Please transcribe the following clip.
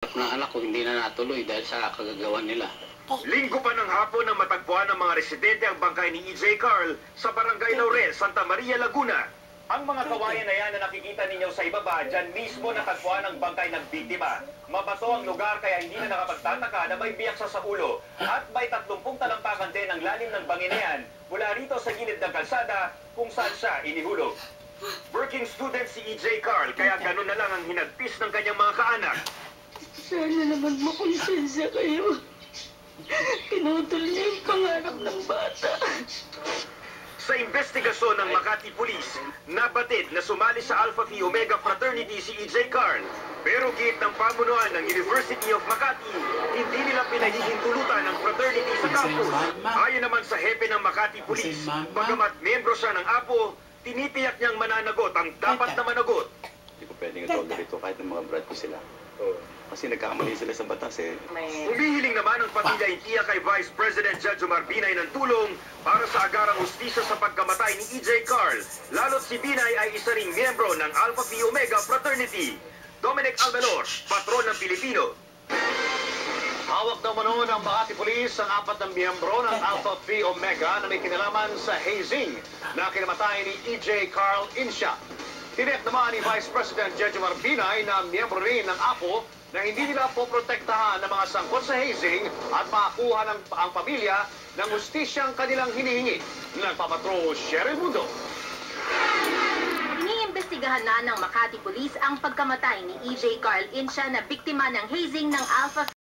ng anak ko hindi na natuloy dahil sa kagagawan nila. Linggo pa ng hapon nang matagpuan ng mga residente ang bangkay ni E.J. Carl sa Barangay Laurel, Santa Maria, Laguna. Ang mga kawayan na yan na nakikita ninyo sa ibaba, dyan mismo natagpuan ang bangkay ng biktima. Mabato ang lugar kaya hindi na nakapagtataka na may biyak sa ulo. At may 30 talampakan din ang lalim ng bangin na yan mula rito sa gilid ng kalsada kung saan siya inihulog. Working student si E.J. Carl kaya ganun na lang ang hinagpis ng kanyang mga kaanak. Sana naman makonsensya kayo. Pinutol niya yung pangarap ng bata. Sa investigasyon ng Makati Police, nabatid na sumali sa Alpha Phi Omega Fraternity si E.J. Carl. Pero giit ng pamunuan ng University of Makati, hindi nila pinahihintulutan ang fraternity sa campus. Ayon naman sa hepe ng Makati Police, bagamat membro siya ng APO, tinitiyak niyang mananagot ang dapat na managot. Hindi ko pwedeng itolerate ito kahit ng mga brad ko sila. Kasi nagkamali sila sa batas eh. Humihiling naman ang pamilya Intiya kay Vice President Jejomar Binay ng tulong para sa agarang hustisya sa pagkamatay ni E.J. Carl. Lalo't si Binay ay isa ring miyembro ng Alpha Phi Omega Fraternity. Dominic Albalor, patron ng Pilipino. Hawak daw mano ng Makati Police ang 4 na miyembro ng Alpha Phi Omega na may kinalaman sa hazing na kinamatay ni E.J. Carl Insha. Tinek naman ni Vice President Jejomar Binay na miyembro rin ng APO na hindi nila poprotektahan ng mga sangkot sa hazing at makakuha ang pamilya ng hustisyang kanilang hinihingi. Nagpapatro Cheryl Mundo. Iniimbestigahan na ng Makati Police ang pagkamatay ni E.J. Carl Insha na biktima ng hazing ng Alpha